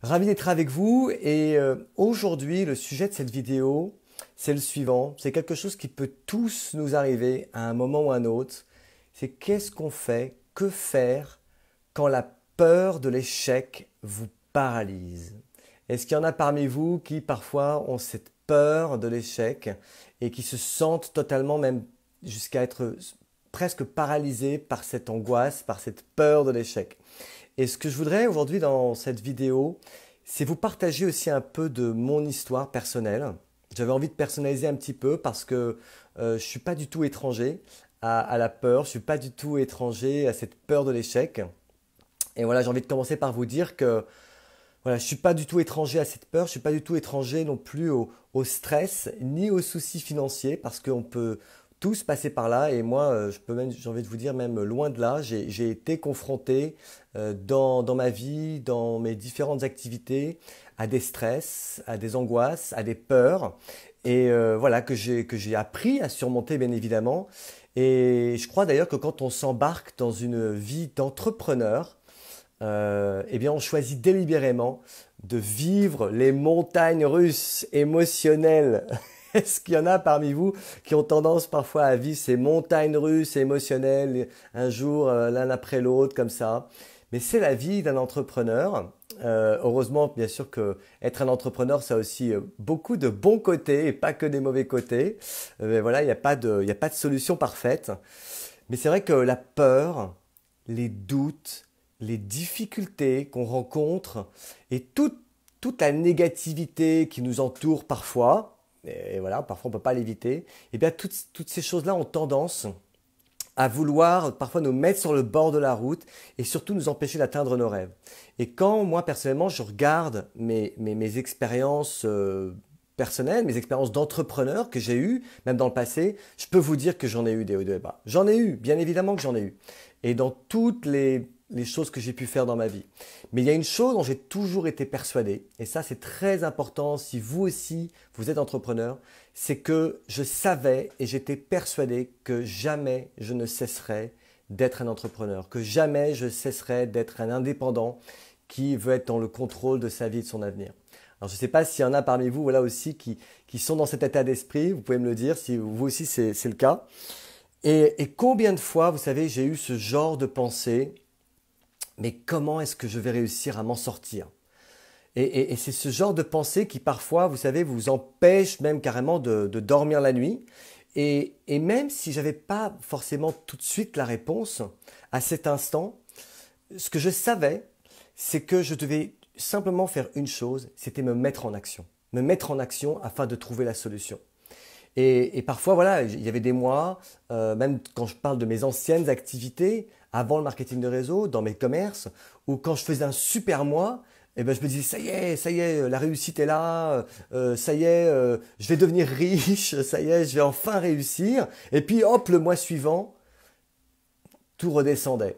Ravi d'être avec vous et aujourd'hui le sujet de cette vidéo c'est le suivant, c'est quelque chose qui peut tous nous arriver à un moment ou à un autre, c'est qu'est-ce qu'on fait, que faire quand la peur de l'échec vous paralyse? Est-ce qu'il y en a parmi vous qui parfois ont cette peur de l'échec et qui se sentent totalement même jusqu'à être presque paralysés par cette angoisse, par cette peur de l'échec? Et ce que je voudrais aujourd'hui dans cette vidéo, c'est vous partager aussi un peu de mon histoire personnelle. J'avais envie de personnaliser un petit peu parce que je ne suis pas du tout étranger à la peur, je ne suis pas du tout étranger à cette peur de l'échec. Et voilà, j'ai envie de commencer par vous dire que voilà, je ne suis pas du tout étranger à cette peur, je ne suis pas du tout étranger non plus au stress, ni aux soucis financiers, parce qu'on peut tous passer par là. Et moi, je peux même, j'ai envie de vous dire, même loin de là, j'ai été confronté dans ma vie, dans mes différentes activités, à des stress, à des angoisses, à des peurs. Et voilà, que j'ai appris à surmonter, bien évidemment. Et je crois d'ailleurs que quand on s'embarque dans une vie d'entrepreneur, eh bien, on choisit délibérément de vivre les montagnes russes émotionnelles. Est-ce qu'il y en a parmi vous qui ont tendance parfois à vivre ces montagnes russes émotionnelles un jour l'un après l'autre comme ça? Mais c'est la vie d'un entrepreneur. Heureusement, bien sûr que être un entrepreneur, ça a aussi beaucoup de bons côtés et pas que des mauvais côtés. Mais voilà, il y a pas de solution parfaite. Mais c'est vrai que la peur, les doutes, les difficultés qu'on rencontre et toute la négativité qui nous entoure parfois, et voilà, parfois on ne peut pas l'éviter, et bien toutes ces choses-là ont tendance à vouloir parfois nous mettre sur le bord de la route et surtout nous empêcher d'atteindre nos rêves. Et quand moi personnellement je regarde mes expériences personnelles, mes expériences d'entrepreneur que j'ai eues, même dans le passé, je peux vous dire que j'en ai eu des hauts et des bas. J'en ai eu, bien évidemment que j'en ai eu. Et dans toutes les choses que j'ai pu faire dans ma vie. Mais il y a une chose dont j'ai toujours été persuadé, et ça c'est très important si vous aussi vous êtes entrepreneur, c'est que je savais et j'étais persuadé que jamais je ne cesserai d'être un entrepreneur, que jamais je cesserai d'être un indépendant qui veut être dans le contrôle de sa vie et de son avenir. Alors je ne sais pas s'il y en a parmi vous voilà aussi qui sont dans cet état d'esprit, vous pouvez me le dire si vous aussi c'est le cas. Et combien de fois, vous savez, j'ai eu ce genre de pensée, mais comment est-ce que je vais réussir à m'en sortir? Et c'est ce genre de pensée qui parfois, vous savez, vous empêche même carrément de dormir la nuit. Et même si j'avais pas forcément tout de suite la réponse à cet instant, ce que je savais, c'est que je devais simplement faire une chose, c'était me mettre en action. Me mettre en action afin de trouver la solution. Et parfois, voilà, il y avait des mois, même quand je parle de mes anciennes activités, avant le marketing de réseau, dans mes commerces, où quand je faisais un super mois, eh ben, je me disais, ça y est, la réussite est là, ça y est, je vais devenir riche, ça y est, je vais enfin réussir. Et puis, hop, le mois suivant, tout redescendait.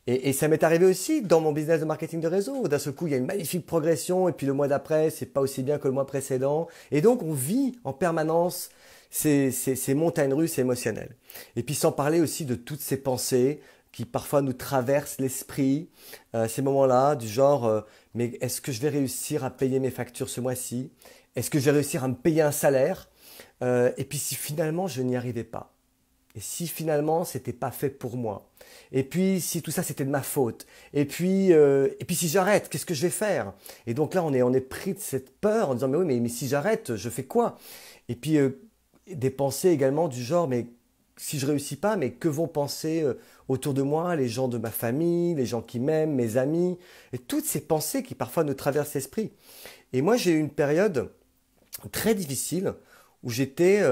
Et ça m'est arrivé aussi dans mon business de marketing de réseau. D'un seul coup, il y a une magnifique progression, et puis le mois d'après, c'est pas aussi bien que le mois précédent. Et donc, on vit en permanence ces montagnes russes émotionnelles. Et puis, sans parler aussi de toutes ces pensées qui parfois nous traversent l'esprit, ces moments-là, du genre, mais est-ce que je vais réussir à payer mes factures ce mois-ci? Est-ce que je vais réussir à me payer un salaire? Et puis, si finalement, je n'y arrivais pas? Et si finalement c'était pas fait pour moi? Et puis si tout ça c'était de ma faute? Et puis si j'arrête, qu'est-ce que je vais faire? Et donc là on est pris de cette peur en disant mais oui mais si j'arrête, je fais quoi? Et puis des pensées également du genre mais si je réussis pas, mais que vont penser autour de moi, les gens de ma famille, les gens qui m'aiment, mes amis, et toutes ces pensées qui parfois nous traversent l'esprit. Et moi j'ai eu une période très difficile où j'étais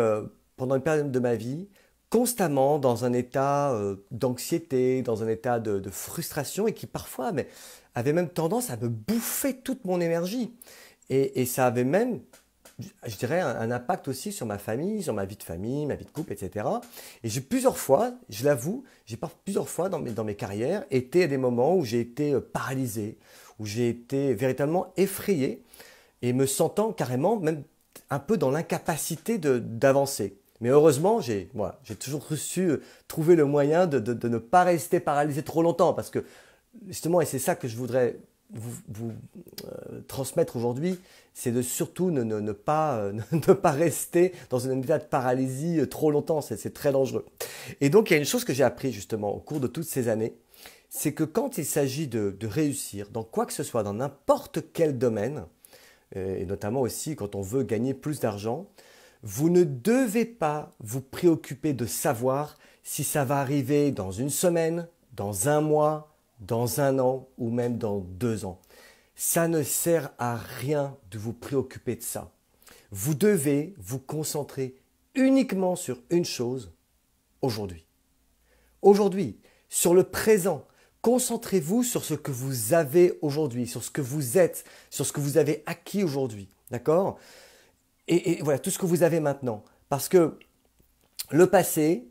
pendant une période de ma vie constamment dans un état d'anxiété, dans un état de frustration et qui parfois mais, avait même tendance à me bouffer toute mon énergie. Et ça avait même, je dirais, un impact aussi sur ma famille, sur ma vie de famille, ma vie de couple, etc. Et j'ai plusieurs fois, je l'avoue, j'ai plusieurs fois dans mes carrières été à des moments où j'ai été paralysé, où j'ai été véritablement effrayé et me sentant carrément même un peu dans l'incapacité d'avancer. Mais heureusement, j'ai toujours su trouver le moyen de ne pas rester paralysé trop longtemps parce que justement, et c'est ça que je voudrais vous transmettre aujourd'hui, c'est de surtout ne pas, ne pas rester dans un état de paralysie trop longtemps, c'est très dangereux. Et donc il y a une chose que j'ai appris justement au cours de toutes ces années, c'est que quand il s'agit de réussir dans quoi que ce soit, dans n'importe quel domaine, et notamment aussi quand on veut gagner plus d'argent, vous ne devez pas vous préoccuper de savoir si ça va arriver dans une semaine, dans un mois, dans un an ou même dans 2 ans. Ça ne sert à rien de vous préoccuper de ça. Vous devez vous concentrer uniquement sur une chose, aujourd'hui. Aujourd'hui, sur le présent. Concentrez-vous sur ce que vous avez aujourd'hui, sur ce que vous êtes, sur ce que vous avez acquis aujourd'hui. D'accord ? Et voilà, tout ce que vous avez maintenant. Parce que le passé,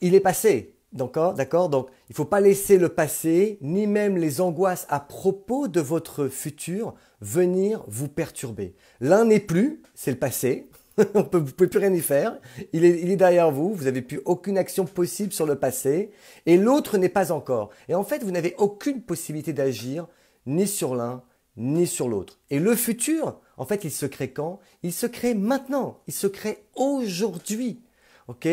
il est passé. D'accord ? Donc, il ne faut pas laisser le passé, ni même les angoisses à propos de votre futur, venir vous perturber. L'un n'est plus, c'est le passé. Vous ne pouvez plus rien y faire. Il est derrière vous. Vous n'avez plus aucune action possible sur le passé. Et l'autre n'est pas encore. Et en fait, vous n'avez aucune possibilité d'agir ni sur l'un, ni sur l'autre. Et le futur, en fait, il se crée quand? Il se crée maintenant. Il se crée aujourd'hui. Ok?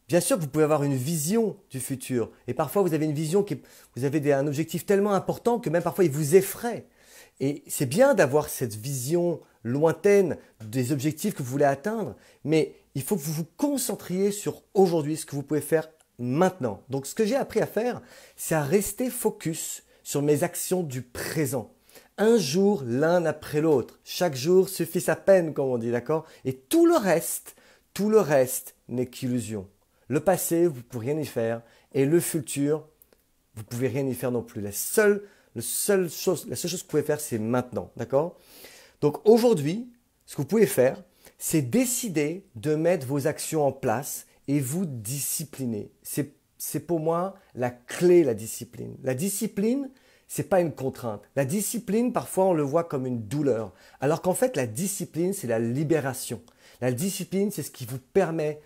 Bien sûr que vous pouvez avoir une vision du futur. Et parfois, vous avez une vision vous avez un objectif tellement important que même parfois, il vous effraie. Et c'est bien d'avoir cette vision lointaine des objectifs que vous voulez atteindre, mais il faut que vous vous concentriez sur aujourd'hui, ce que vous pouvez faire maintenant. Donc, ce que j'ai appris à faire, c'est à rester focus sur mes actions du présent. Un jour, l'un après l'autre. Chaque jour suffit sa peine, comme on dit, d'accord? Et tout le reste n'est qu'illusion. Le passé, vous ne pouvez rien y faire, et le futur, vous ne pouvez rien y faire non plus. La seule chose que vous pouvez faire, c'est maintenant, d'accord? Donc aujourd'hui, ce que vous pouvez faire, c'est décider de mettre vos actions en place et vous discipliner. C'est pour moi la clé, la discipline. La discipline, c'est pas une contrainte. La discipline, parfois, on le voit comme une douleur. Alors qu'en fait, la discipline, c'est la libération. La discipline, c'est ce qui vous permet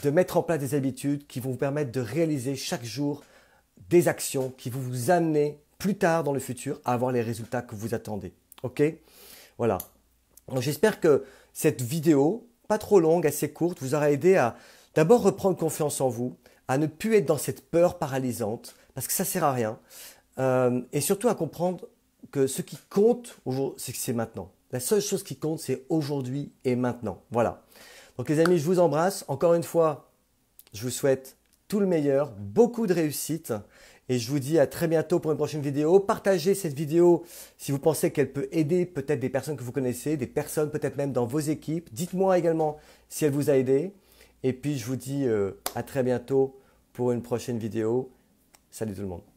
de mettre en place des habitudes qui vont vous permettre de réaliser chaque jour des actions qui vont vous amener plus tard dans le futur à avoir les résultats que vous attendez. Ok? Voilà. Donc j'espère que cette vidéo, pas trop longue, assez courte, vous aura aidé à d'abord reprendre confiance en vous, à ne plus être dans cette peur paralysante, parce que ça ne sert à rien, et surtout à comprendre que ce qui compte, c'est que c'est maintenant. La seule chose qui compte, c'est aujourd'hui et maintenant. Voilà. Donc les amis, je vous embrasse. Encore une fois, je vous souhaite tout le meilleur, beaucoup de réussite. Et je vous dis à très bientôt pour une prochaine vidéo. Partagez cette vidéo si vous pensez qu'elle peut aider peut-être des personnes que vous connaissez, des personnes peut-être même dans vos équipes. Dites-moi également si elle vous a aidé. Et puis je vous dis à très bientôt pour une prochaine vidéo. Salut tout le monde.